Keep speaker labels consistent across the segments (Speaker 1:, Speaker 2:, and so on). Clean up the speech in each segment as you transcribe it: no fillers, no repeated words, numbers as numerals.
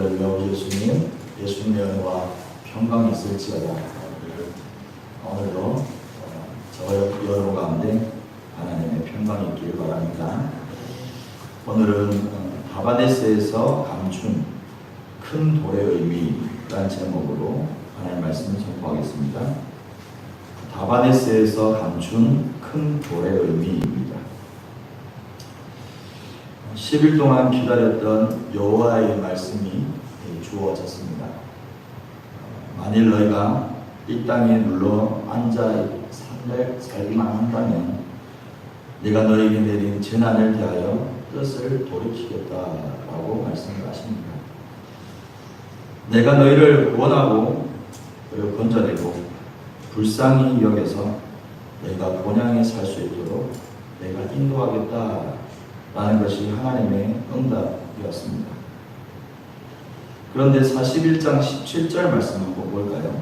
Speaker 1: 여러분 예수님, 예수님의 은혜와 평강이 있을지어다. 오늘도 저 여러분 가운데 하나님의 평강이 있기를 바랍니다. 오늘은 다바네스에서 감춘 큰 돌의 의미라는 제목으로 하나님의 말씀을 선포하겠습니다. 다바네스에서 감춘 큰 돌의 의미입니다. 10일 동안 기다렸던 여호와의 말씀이 주어졌습니다. 만일 너희가 이 땅에 눌러 앉아 살기만 한다면 내가 너희에게 내린 재난을 대하여 뜻을 돌이키겠다라고 말씀을 하십니다. 내가 너희를 구원하고 그리고 건져내고 불쌍히 여겨서 너희가 본향에 살 수 있도록 내가 인도하겠다라는 것이 하나님의 응답이었습니다. 그런데 41장 17절 말씀 한번 볼까요?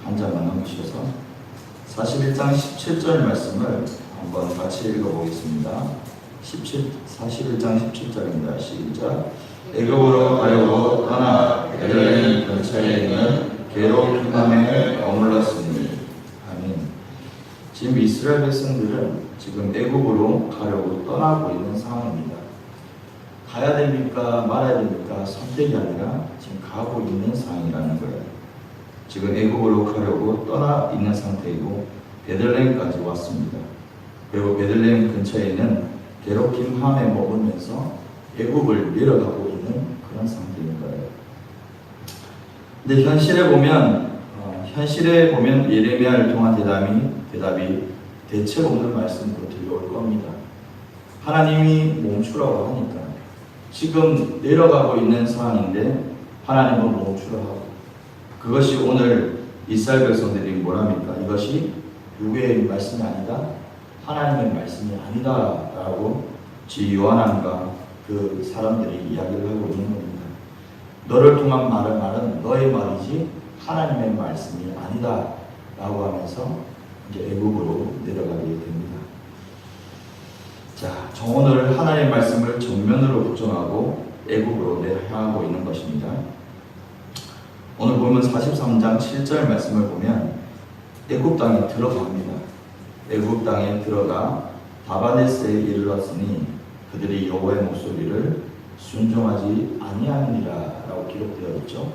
Speaker 1: 한 장만 넘기셔서 41장 17절 말씀을 한번 같이 읽어보겠습니다. 41장 17절입니다. 시작. 애굽으로 가려고 떠나 베들레헴 근처에 있는 게로김함에 머물렀으니. 아멘. 지금 이스라엘 백성들은 지금 애굽으로 가려고 떠나고 있는 상황입니다. 가야 됩니까? 말아야 됩니까? 선택이 아니라 지금 가고 있는 상황이라는 거예요. 지금 애굽으로 가려고 떠나 있는 상태이고 베들레헴까지 왔습니다. 그리고 베들레헴 근처에 있는 게로김함에 머물면서 애굽을 내려가고 있는 그런 상태인 거예요. 근데 현실에 보면 예레미야를 통한 대답이 대책 없는 말씀으로 들려올 겁니다. 하나님이 멈추라고 하니까 지금 내려가고 있는 상황인데 하나님은 멈추라 하고, 그것이 오늘 이스라엘 백성들이 뭐랍니까? 이것이 누구의 말씀이 아니다? 하나님의 말씀이 아니다 라고 지 요한왕과 그 사람들이 이야기를 하고 있는 겁니다. 너를 통한 말은 너의 말이지 하나님의 말씀이 아니다 라고 하면서 이제 애굽으로 내려가게 됩니다. 자, 오늘 하나님의 말씀을 정면으로 부정하고 애굽으로 향하고 있는 것입니다. 오늘 보면 43장 7절 말씀을 보면 애굽 땅에 들어갑니다. 애굽 땅에 들어가 다바네스에 이르렀으니 그들이 여호와의 목소리를 순종하지 아니하느니라 라고 기록되어 있죠.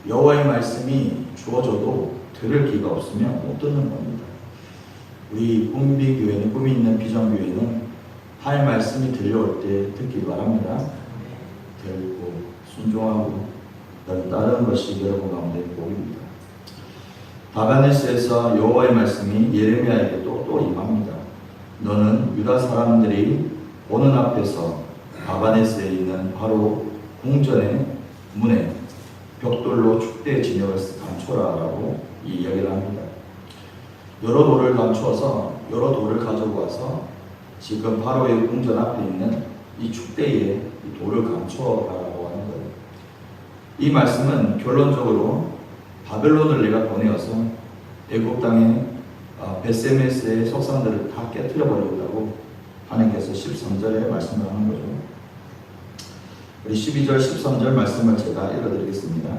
Speaker 1: 여호와의 말씀이 주어져도 들을 귀가 없으면 못 듣는 겁니다. 우리 꿈비교회는, 꿈이 있는 비전교회는 하나님의 말씀이 들려올 때 듣기 바랍니다. 듣고 순종하고 따르는 것이 여러분 가운데 복입니다. 다바네스에서 여호와의 말씀이 예레미야에게 또 임합니다. 너는 유다 사람들이 보는 앞에서 다바네스에 있는 바로 궁전의 문에 벽돌로 축대 진영을 감춰라 라고 이야기를 합니다. 여러 돌을 감추어서 여러 돌을 가지고 와서 지금 바로의 궁전 앞에 있는 이 축대에 이 돌을 감춰라라고 하는 거예요. 이 말씀은 결론적으로 바벨론을 내가 보내어서 애굽 땅에 베세메스의 석상들을 다 깨뜨려 버리려고 하나님께서 13절에 말씀을 하는 거죠. 우리 12절 13절 말씀을 제가 읽어드리겠습니다.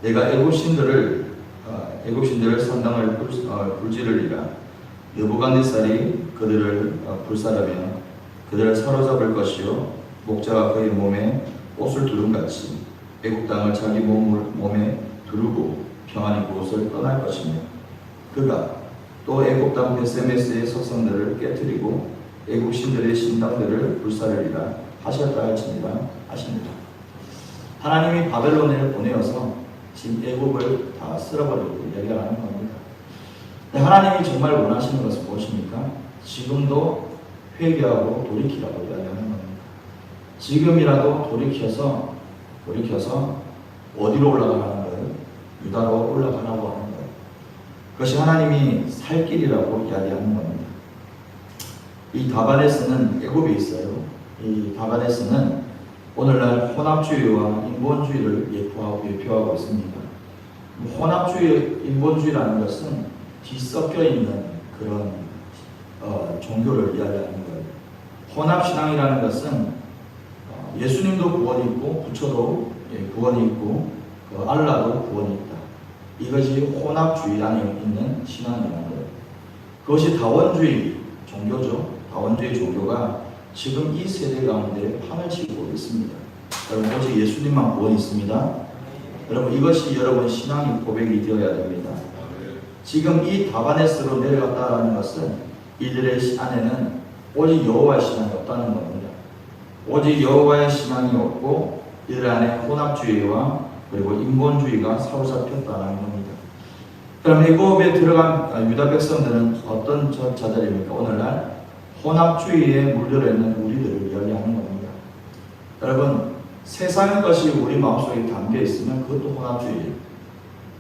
Speaker 1: 내가 애굽 신들을 산당을 불지르리라. 느부갓네살이 그들을 불사르며 그들을 사로잡을 것이요 목자가 그의 몸에 옷을 두른같이 애굽 땅을 자기 몸에 두르고 평안히 그곳을 떠날 것이며 그가 또 애굽 땅 베세메스의 석상들을 깨뜨리고 애굽 신들의 신당들을 불사르리라 하셨다 할지니라 하십니다. 하나님이 바벨론을 보내어서 지금 애굽을 다 쓸어버리고 이야기하는 겁니다. 하나님이 정말 원하시는 것은 무엇입니까? 지금도 회개하고 돌이키라고 이야기하는 겁니다. 지금이라도 돌이켜서 어디로 올라가는 거예요? 유다로 올라가라고 하는 거예요. 그것이 하나님이 살 길이라고 이야기하는 겁니다. 이 다바네스는 애굽에 있어요. 이 다바네스는 오늘날 혼합주의와 인본주의를 예표하고 있습니다. 혼합주의, 인본주의라는 것은 뒤섞여 있는 그런 종교를 이야기하는 거예요. 혼합신앙이라는 것은 예수님도 구원이 있고 부처도 구원이 있고 그 알라도 구원이 있다. 이것이 혼합주의 안에 있는 신앙이라는 거예요. 그것이 다원주의 종교죠. 다원주의 종교가 지금 이 세대 가운데 판을 치고 있습니다. 여러분, 오직 예수님만 구원이 있습니다. 여러분, 이것이 여러분 신앙의 고백이 되어야 됩니다. 지금 이 다바네스로 내려갔다라는 것은 이들의 안에는 오직 여호와의 신앙이 없다는 겁니다. 오직 여호와의 신앙이 없고 이들 안에 혼합주의와 그리고 인본주의가 사로잡혔다는 겁니다. 그럼 애굽에 들어간 유다 백성들은 어떤 자들입니까? 오늘날 혼합주의에 물들어 있는 우리들을 이야기하는 겁니다. 여러분, 세상의 것이 우리 마음속에 담겨 있으면 그것도 혼합주의예요.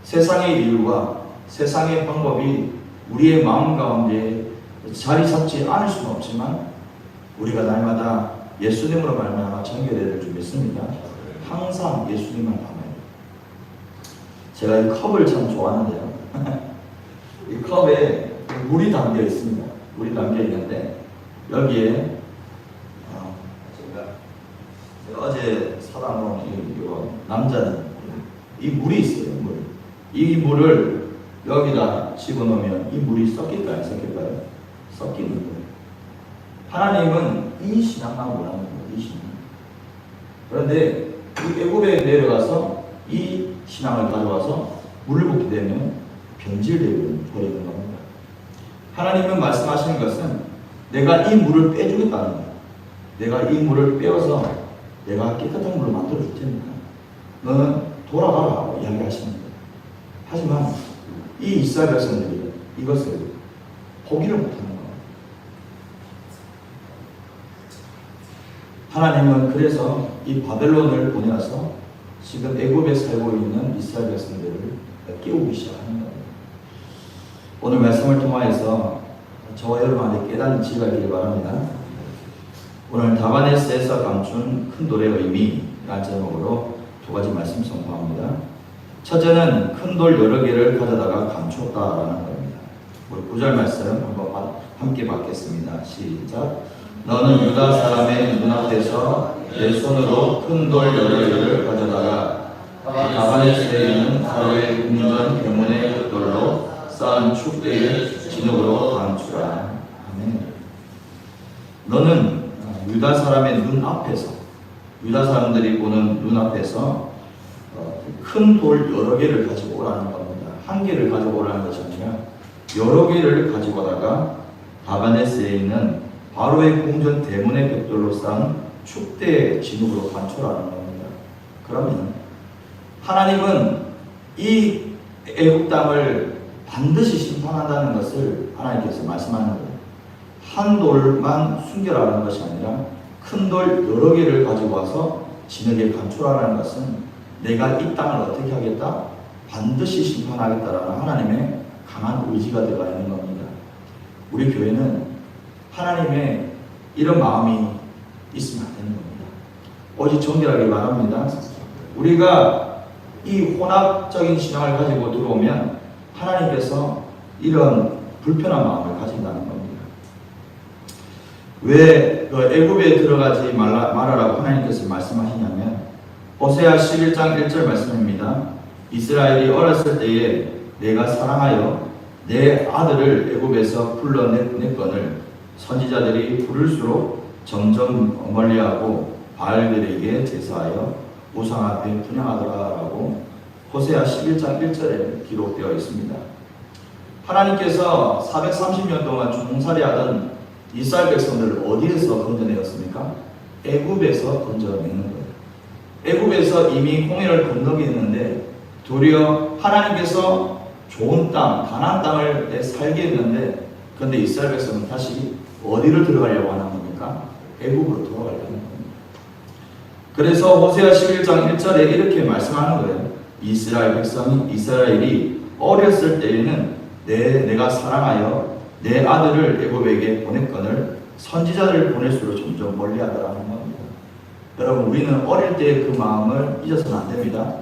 Speaker 1: 세상의 이유와 세상의 방법이 우리의 마음 가운데 자리 잡지 않을 수는 없지만 우리가 날마다 예수님으로 말미암아 정결해야 될 줄 믿습니다. 항상 예수님만 담아요. 제가 이 컵을 참 좋아하는데요. 이 컵에 물이 담겨 있습니다. 물이 담겨 있는데 여기에 제가 어제 사다 놓은 이 남자는 이 물이 있어요. 이 물을 여기다 집어넣으면 이 물이 섞일까요? 섞일까요? 섞이는 거예요. 하나님은 이 신앙만 원하는 거예요. 이 신앙. 그런데 이 애굽에 내려가서 이 신앙을 가져와서 물을 붓게 되면 변질되어 버리는 겁니다. 하나님은 말씀하시는 것은 내가 이 물을 빼주겠다는 거예요. 내가 이 물을 빼어서 내가 깨끗한 물로 만들어 줄 테니까 너는 돌아가라고 이야기하시는 거예요. 하지만 이 이스라엘 백성들이 이것을 포기를 못하는 거예요. 하나님은 그래서 이 바벨론을 보내서 지금 애굽에 살고 있는 이스라엘 백성들을 깨우기 시작하는 겁니다. 오늘 말씀을 통하여서 저와 여러분한테 깨닫는 지혜가 있기를 바랍니다. 오늘 다바네스에서 감춘 큰 돌의 의미라는 제목으로 두 가지 말씀 선포합니다. 첫째는 큰 돌 여러 개를 가져다가 감추었다라는 겁니다. 우리 9절 말씀 한번 함께 받겠습니다. 시작. 너는 유다 사람의 눈앞에서 내 손으로 큰 돌 여러 개를 가져다가 다바네스에 있는 바로의 궁전 대문의 벽돌로 쌓은 축대의 진흙으로 감추라. 아멘. 너는 유다 사람의 눈앞에서, 유다 사람들이 보는 눈앞에서 큰 돌 여러 개를 가지고 오라는 겁니다. 한 개를 가지고 오라는 것이 아니라 여러 개를 가지고 오다가 다바네스에 있는 바로의 궁전 대문의 벽돌로 쌓은 축대의 진흙으로 감추라는 겁니다. 그러면 하나님은 이 애굽 땅을 반드시 심판한다는 것을 하나님께서 말씀하는 거예요. 한 돌만 숨겨라는 것이 아니라 큰 돌 여러 개를 가지고 와서 진흙에 감추라는 것은 내가 이 땅을 어떻게 하겠다? 반드시 심판하겠다라는 하나님의 강한 의지가 들어가 있는 겁니다. 우리 교회는 하나님의 이런 마음이 있으면 안 되는 겁니다. 오직 정결하게 바랍니다. 우리가 이 혼합적인 신앙을 가지고 들어오면 하나님께서 이런 불편한 마음을 가진다는 겁니다. 왜 애굽에 들어가지 말아라고 하나님께서 말씀하시냐면 호세아 11장 1절 말씀입니다. 이스라엘이 어렸을 때에 내가 사랑하여 내 아들을 애굽에서 불러냈거늘 선지자들이 부를수록 점점 멀리하고 바알들에게 제사하여 우상 앞에 분향하더라라고 호세아 11장 1절에 기록되어 있습니다. 하나님께서 430년 동안 종살이하던 이스라엘 백성들을 어디에서 건져내었습니까? 애굽에서 건져내는 거예요. 애굽에서 이미 홍해를 건너겠는데 도리어 하나님께서 좋은 땅, 가나안 땅을 살게 했는데 그런데 이스라엘 백성은 다시 어디를 들어가려고 하는 겁니까? 애굽으로 돌아가려고 하는 겁니다. 그래서 호세아 11장 1절에 이렇게 말씀하는 거예요. 이스라엘이 어렸을 때에는 내가 사랑하여 내 아들을 애굽에게 보냈거늘 선지자를 보낼수록 점점 멀리하더라는 겁니다. 여러분, 우리는 어릴 때 그 마음을 잊어서는 안 됩니다.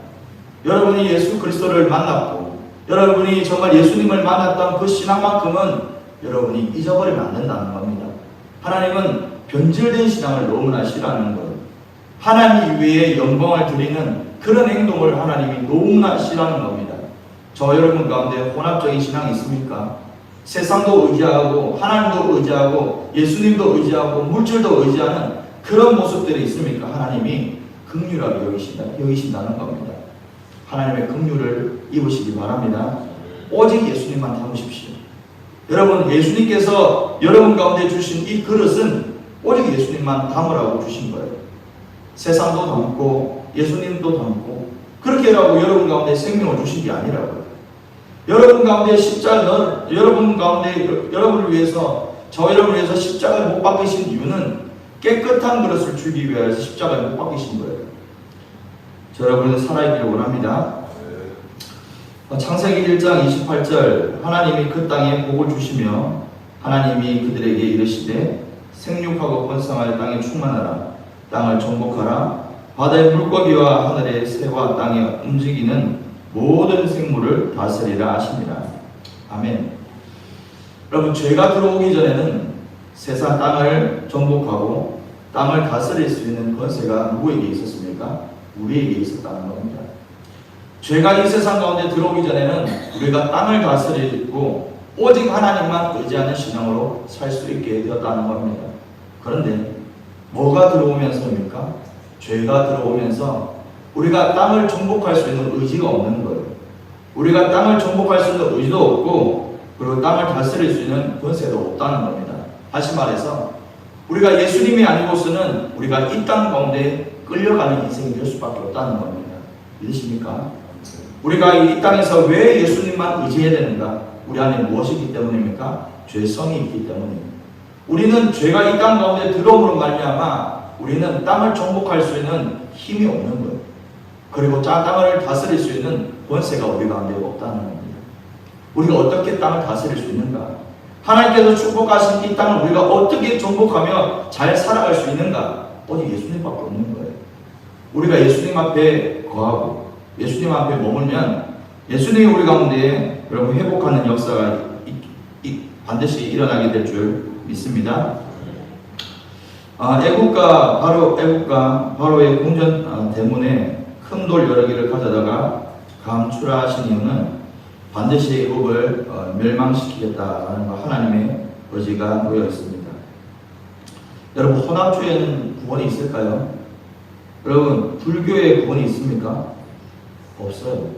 Speaker 1: 여러분이 예수 그리스도를 만났고 여러분이 정말 예수님을 만났던 그 신앙만큼은 여러분이 잊어버리면 안 된다는 겁니다. 하나님은 변질된 신앙을 너무나 싫어하는 거예요. 하나님 위에 영광을 드리는 그런 행동을 하나님이 너무나 싫어하는 겁니다. 저 여러분 가운데 혼합적인 신앙이 있습니까? 세상도 의지하고 하나님도 의지하고 예수님도 의지하고 물질도 의지하는 그런 모습들이 있습니까? 하나님이 긍휼하게 여기신다는 겁니다. 하나님의 긍휼을 입으시기 바랍니다. 오직 예수님만 담으십시오. 여러분, 예수님께서 여러분 가운데 주신 이 그릇은 오직 예수님만 담으라고 주신 거예요. 세상도 담고 예수님도 담고 그렇게라고 여러분 가운데 생명을 주신 게 아니라고요. 여러분 가운데 십자가, 여러분 가운데 여러분을 위해서, 저 여러분을 위해서 십자가를 못 박히신 이유는 깨끗한 그릇을 주기 위해서 십자가를 못 박히신 거예요. 저 여러분은 살아있기를 원합니다. 창세기 1장 28절, 하나님이 그 땅에 복을 주시며 하나님이 그들에게 이르시되 생육하고 번성하여 땅에 충만하라. 땅을 정복하라. 바다의 물고기와 하늘의 새와 땅에 움직이는 모든 생물을 다스리라 하시니라. 아멘. 여러분, 죄가 들어오기 전에는 세상 땅을 정복하고 땅을 다스릴 수 있는 권세가 누구에게 있었습니까? 우리에게 있었다는 겁니다. 죄가 이 세상 가운데 들어오기 전에는 우리가 땅을 다스리고 오직 하나님만 의지하는 신앙으로 살 수 있게 되었다는 겁니다. 그런데 뭐가 들어오면서입니까? 죄가 들어오면서 우리가 땅을 정복할 수 있는 의지가 없는 거예요. 우리가 땅을 정복할 수 있는 의지도 없고 그리고 땅을 다스릴 수 있는 권세도 없다는 겁니다. 다시 말해서 우리가 예수님이 아니고서는 우리가 이 땅 가운데 끌려가는 인생이 될 수밖에 없다는 겁니다. 믿으십니까? 우리가 이 땅에서 왜 예수님만 의지해야 되는가? 우리 안에 무엇이 있기 때문입니까? 죄성이 있기 때문입니다. 우리는 죄가 이 땅 가운데 들어옴으로 말미암아 우리는 땅을 정복할 수 있는 힘이 없는 거예요. 그리고 땅을 다스릴 수 있는 권세가 우리 가운데 없다는 겁니다. 우리가 어떻게 땅을 다스릴 수 있는가? 하나님께서 축복하신 이 땅을 우리가 어떻게 정복하며 잘 살아갈 수 있는가? 오직 예수님밖에 없는 거예요. 우리가 예수님 앞에 거하고 예수님 앞에 머물면 예수님이 우리 가운데 여러분 회복하는 역사가 반드시 일어나게 될 줄 믿습니다. 애국가 바로의 궁전 대문에 큰 돌 여러 개를 가져다가 감출하신 이유는 반드시 애국을 멸망시키겠다는 하나님의 의지가 놓여 있습니다. 여러분, 혼합주의에는 구원이 있을까요? 여러분, 불교에 구원이 있습니까? 없어요.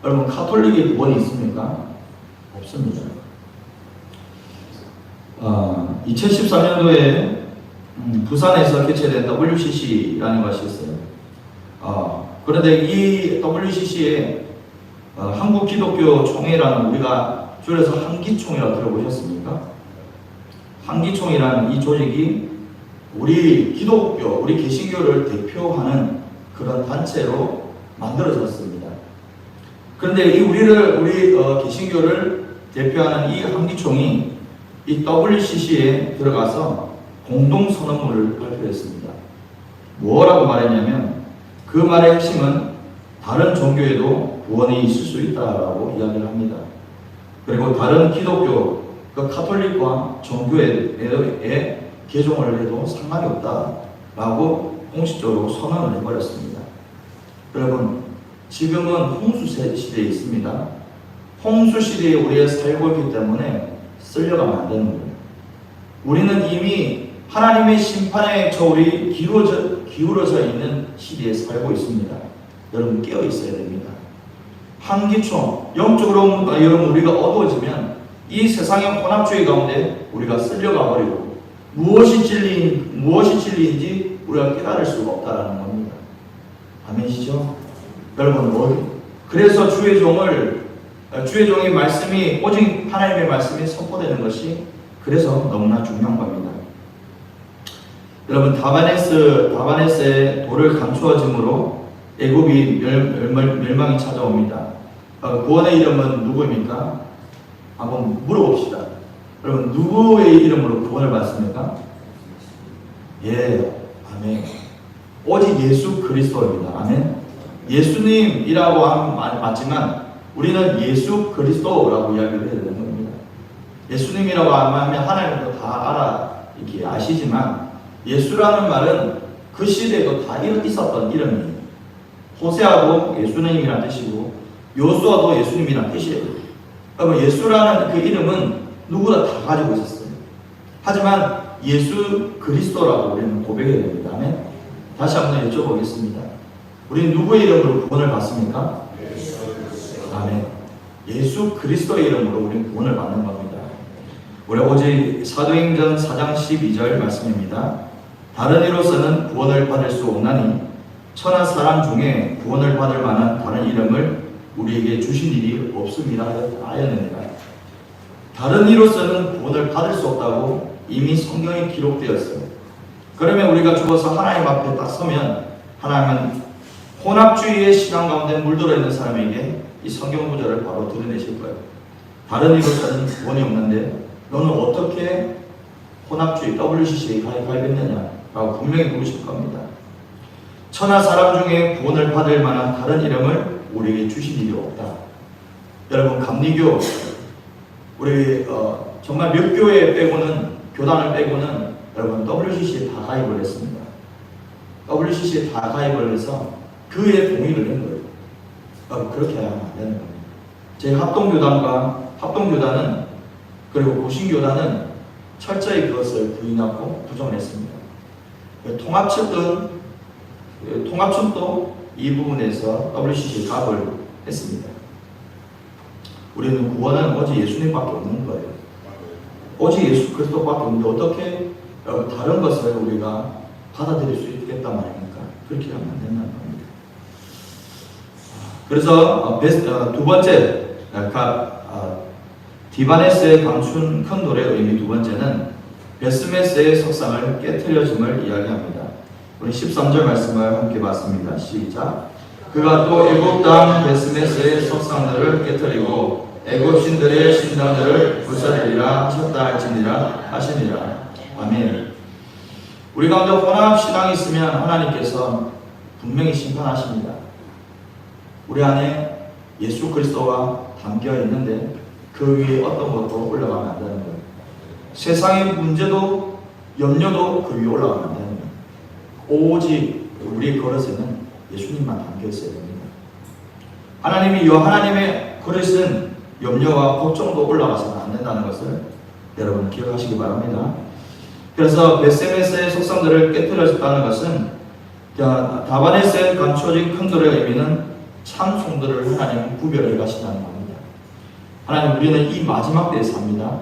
Speaker 1: 여러분, 카톨릭에 구원이 있습니까? 없습니다. 2013년도에 부산에서 개최된 WCC라는 것이 있어요. 그런데 이 WCC에 한국기독교총회라는, 우리가 줄여서 한기총이라고 들어보셨습니까? 한기총이라는 이 조직이 우리 기독교, 우리 개신교를 대표하는 그런 단체로 만들어졌습니다. 그런데 우리 개신교를 대표하는 이 한기총이 이 WCC에 들어가서 공동선언문을 발표했습니다. 뭐라고 말했냐면 그 말의 핵심은 다른 종교에도 구원이 있을 수 있다라고 이야기를 합니다. 그리고 다른 기독교, 그 카톨릭과 종교에 개종을 해도 상관이 없다라고 공식적으로 선언을 해버렸습니다. 여러분, 지금은 홍수 시대에 있습니다. 홍수 시대에 우리가 살고 있기 때문에 쓸려가면 안 되는 거예요. 우리는 이미 하나님의 심판의 저울이 기울어져 있는 시대에 살고 있습니다. 여러분, 깨어 있어야 됩니다. 한기총, 영적으로 여러분 우리가 어두워지면 이 세상의 혼합주의 가운데 우리가 쓸려가 버리고 무엇이 진리인지 우리가 깨달을 수가 없다라는 겁니다. 아멘이시죠? 여러분, 그래서 주의 종의 말씀이, 오직 하나님의 말씀이 선포되는 것이 그래서 너무나 중요한 겁니다. 여러분, 다바네스의 돌을 감추어짐으로 애굽이 멸망이 찾아옵니다. 구원의 이름은 누구입니까? 한번 물어봅시다. 여러분, 누구의 이름으로 구원을 받습니까? 예, 아멘. 오직 예수 그리스도입니다. 아멘. 예수님이라고 하면 맞지만 우리는 예수 그리스도라고 이야기를 해야 되는 겁니다. 예수님이라고 하면 하나님도 다 이렇게 아시지만 예수라는 말은 그 시대에도 다 있었던 이름이에요. 호세아도 예수님이란 뜻이고 요수아도 예수님이란 뜻이에요. 여러분, 예수라는 그 이름은 누구나 다 가지고 있었어요. 하지만 예수 그리스도라고 우리는 고백해야 됩니다. 아멘. 다시 한번 여쭤보겠습니다. 우리는 누구의 이름으로 구원을 받습니까? 아멘. 예수 그리스도의 이름으로 우리는 구원을 받는 겁니다. 우리 오직 사도행전 4장 12절 말씀입니다. 다른 이로서는 구원을 받을 수 없나니 천하 사람 중에 구원을 받을 만한 다른 이름을 우리에게 주신 일이 없습니다 하였느니라. 다른 이로서는 구원을 받을 수 없다고 이미 성경에 기록되었어요. 그러면 우리가 죽어서 하나님 앞에 딱 서면 하나님은 혼합주의의 신앙 가운데 물들어 있는 사람에게 이 성경 구절을 바로 드러내실 거예요. 다른 이로서는 구원이 없는데 너는 어떻게 혼합주의 WCC에 가입했느냐라고 분명히 물으실 겁니다. 천하 사람 중에 구원을 받을 만한 다른 이름을 우리에게 주신 일이 없다. 여러분, 감리교 우리 정말 몇 교회 빼고는, 교단을 빼고는 여러분 WCC에 다 가입을 했습니다. WCC에 다 가입을 해서 그의 동의를 낸 거예요. 그렇게 하면 안 되는 겁니다. 제 합동교단은 그리고 고신교단은 철저히 그것을 부인하고 부정했습니다. 통합측도 이 부분에서 WCC에 가입을 했습니다. 우리는 구원은 오직 예수님밖에 없는 거예요. 오직 예수 그리스도밖에 없는데 어떻게 다른 것을 우리가 받아들일 수 있겠단 말입니까? 그렇게 하면 안 된다는 겁니다. 그래서 두 번째, 디바네스의 감춘 큰 노래의 의미 두 번째는 베스메스의 석상을 깨트려짐을 이야기합니다. 우리 13절 말씀을 함께 봤습니다. 시작. 그가 또 애굽 땅 베스메스의 석상들을 깨트리고 애굽 신들의 신당들을 부서리리라 하셨다 할지니라 하시니라. 아멘. 우리 가운데 혼합 신앙이 있으면 하나님께서 분명히 심판하십니다. 우리 안에 예수 그리스도와 담겨 있는데 그 위에 어떤 것도 올라가면 안 되는 거예요. 세상의 문제도 염려도 그 위에 올라가면 안 되는 거예요. 오직 우리의 그릇에는 예수님만 담겨 있어야 됩니다. 하나님의 그릇은 염려와 걱정도 올라가서는 안 된다는 것을 여러분 기억하시기 바랍니다. 그래서 베스메스의 속성들을 깨뜨렸다는 것은 다바네스에 감춰진 큰 돌의 의미는 참 성도를 하나님은 구별해 가신다는 겁니다. 하나님, 우리는 이 마지막 때에 삽니다.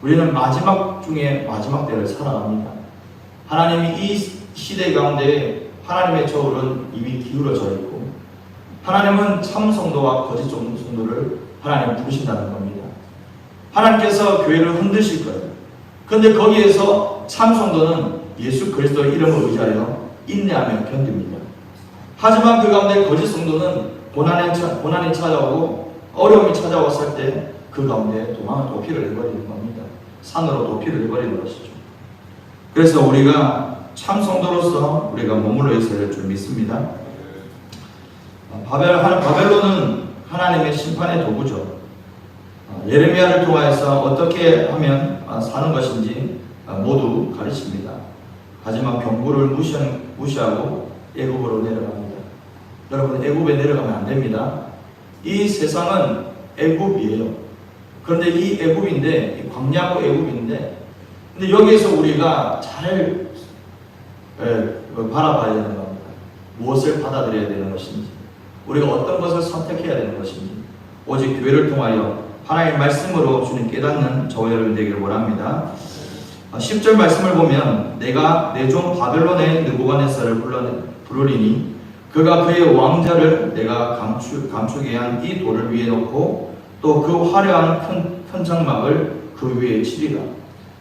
Speaker 1: 우리는 마지막 중에 마지막 때를 살아갑니다. 하나님이 이 시대 가운데 하나님의 저울은 이미 기울어져 있고 하나님은 참 성도와 거짓 성도를 하나님 부르신다는 겁니다. 하나님께서 교회를 흔드실 거예요. 그런데 거기에서 참 성도는 예수 그리스도의 이름을 의지하여 인내하며 견딥니다. 하지만 그 가운데 거짓 성도는 고난이 찾아오고 어려움이 찾아왔을 때 그 가운데 도피를 해버리는 겁니다. 산으로 도피를 해버리는 것이죠. 그래서 우리가 참 성도로서 우리가 머물러 있어야 할 줄 믿습니다. 바벨론은 하나님의 심판의 도구죠. 예레미야를 통하여서 어떻게 하면 사는 것인지 모두 가르칩니다. 하지만 병고를 무시하고 애굽으로 내려갑니다. 여러분, 애굽에 내려가면 안 됩니다. 이 세상은 애굽이에요. 그런데 이 애굽인데, 이 광야고 애굽인데, 근데 여기에서 우리가 잘 바라봐야 되는 겁니다. 무엇을 받아들여야 되는 것인지, 우리가 어떤 것을 선택해야 되는 것인지, 오직 교회를 통하여 하나님의 말씀으로 주님 깨닫는 저와 여러분 되기를 원합니다. 10절 말씀을 보면 내가 내 종 바벨론의 느부갓네살을 부르리니 그가 그의 왕자를 내가 감추게 한 이 돌을 위에 놓고 또 그 화려한 큰 장막을 그 위에 치리라.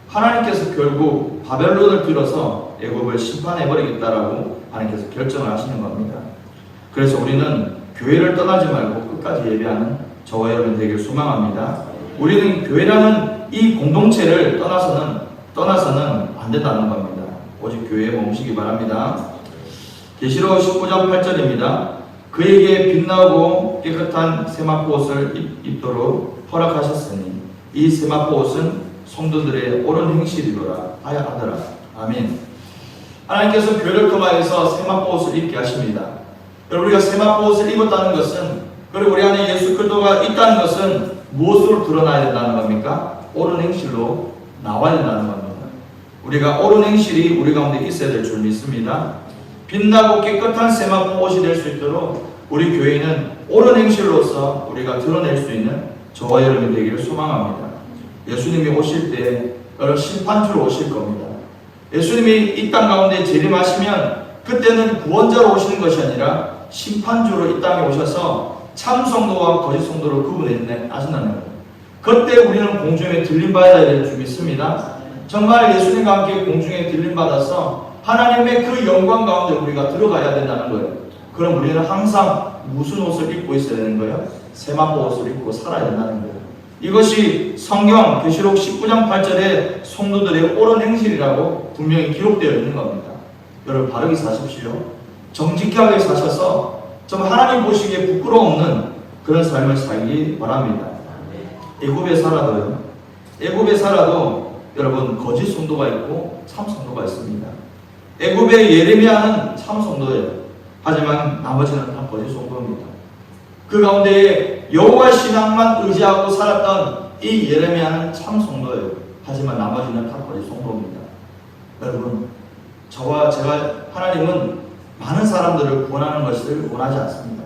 Speaker 1: 하나님께서 결국 바벨론을 빌어서 애굽을 심판해버리겠다라고 하나님께서 결정을 하시는 겁니다. 그래서 우리는 교회를 떠나지 말고 끝까지 예배하는 저와 여러분 되길 소망합니다. 우리는 교회라는 이 공동체를 떠나서는 안 된다는 겁니다. 오직 교회에 머무시기 바랍니다. 계시록 19장 8절입니다. 그에게 빛나고 깨끗한 세마포 옷을 입도록 허락하셨으니 이 세마포 옷은 성도들의 옳은 행실이로라 하더라. 아멘. 하나님께서 교회를 통하여서 세마포 옷을 입게 하십니다. 여러분, 우리가 세마포 옷을 입었다는 것은, 그리고 우리 안에 예수 그리스도가 있다는 것은 무엇으로 드러나야 된다는 겁니까? 옳은 행실로 나와야 된다는 겁니다. 우리가 옳은 행실이 우리 가운데 있어야 될 줄 믿습니다. 빛나고 깨끗한 세마포 옷이 될 수 있도록 우리 교회는 옳은 행실로서 우리가 드러낼 수 있는 저와 여러분이 되기를 소망합니다. 예수님이 오실 때 여러분 심판주로 오실 겁니다. 예수님이 이 땅 가운데 재림하시면 그때는 구원자로 오시는 것이 아니라 심판주로 이 땅에 오셔서 참 성도와 거짓 성도를 구분하신다는 거예요. 그때 우리는 공중에 들림받아야 될 줄 믿습니다. 정말 예수님과 함께 공중에 들림받아서 하나님의 그 영광 가운데 우리가 들어가야 된다는 거예요. 그럼 우리는 항상 무슨 옷을 입고 있어야 되는 거예요? 세마포 옷을 입고 살아야 된다는 거예요. 이것이 성경 계시록 19장 8절에 성도들의 옳은 행실이라고 분명히 기록되어 있는 겁니다. 여러분, 바르게 사십시오. 정직하게 사셔서 좀 하나님 보시기에 부끄러움 없는 그런 삶을 살기 바랍니다. 애굽에 살아도 여러분 거짓 성도가 있고 참 성도가 있습니다. 애굽의 예레미야는 참 성도예요. 하지만 나머지는 다 거짓 성도입니다. 그 가운데 여호와 신앙만 의지하고 살았던 이 예레미야는 참 성도예요. 하지만 나머지는 다 거짓 성도입니다. 여러분, 저와 제가, 하나님은 많은 사람들을 구원하는 것을 원하지 않습니다.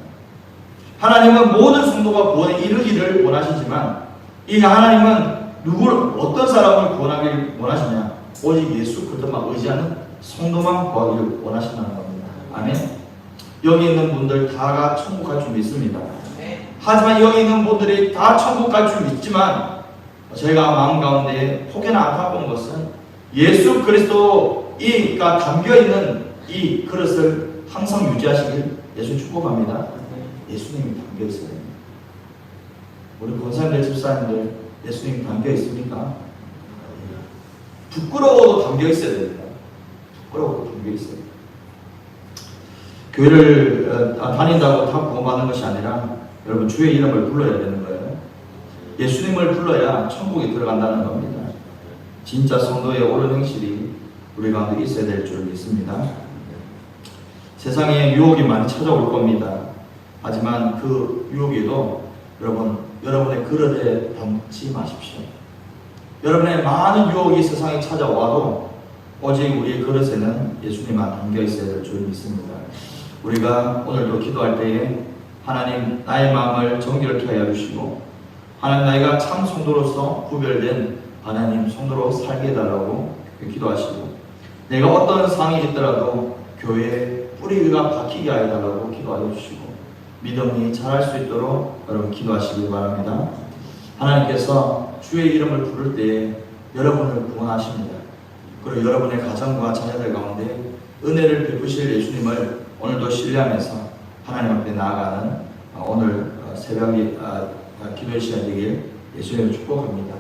Speaker 1: 하나님은 모든 성도가 구원에 이르기를 원하시지만 이 하나님은 어떤 사람을 구원하기를 원하시냐? 오직 예수 그리스도만 의지하는 성도만 구하기를 원하신다는 겁니다. 아멘. 여기 있는 분들 다가 천국 갈 줄 믿습니다. 하지만 여기 있는 분들이 다 천국 갈 줄 믿지만 제가 마음 가운데 혹여나 안타까운 것은 예수 그리스도가 담겨있는 이 그릇을 항상 유지하시길 예수 축복합니다. 예수님이 담겨있어야 됩니다. 우리 권사님들, 집사님들 예수님이 담겨있습니까? 부끄러워도 담겨있어야 됩니다. 부끄러워도 담겨있어야 됩니다. 교회를 다닌다고 다 구원받는 것이 아니라 여러분 주의 이름을 불러야 되는 거예요. 예수님을 불러야 천국에 들어간다는 겁니다. 진짜 성도의 옳은 행실이 우리 가운데 있어야 될 줄 믿습니다. 세상에 유혹이 많이 찾아올 겁니다. 하지만 그 유혹에도 여러분의 그릇에 담지 마십시오. 여러분의 많은 유혹이 세상에 찾아와도 오직 우리의 그릇에는 예수님만 담겨 있어야 될 줄 믿습니다. 우리가 오늘도 기도할 때에 하나님 나의 마음을 정결케 하여 주시고 하나님 나이가 참 성도로서 구별된 하나님 성도로 살게 해달라고 기도하시고 내가 어떤 상황이 있더라도 교회에 뿌리가 박히게 하여 달라고 기도하여 주시고 믿음이 자랄 수 있도록 여러분 기도하시기 바랍니다. 하나님께서 주의 이름을 부를 때에 여러분을 구원하십니다. 그리고 여러분의 가정과 자녀들 가운데 은혜를 베푸실 예수님을 오늘도 신뢰하면서 하나님 앞에 나아가는 오늘 새벽 기도의 시간 되길 예수님을 축복합니다.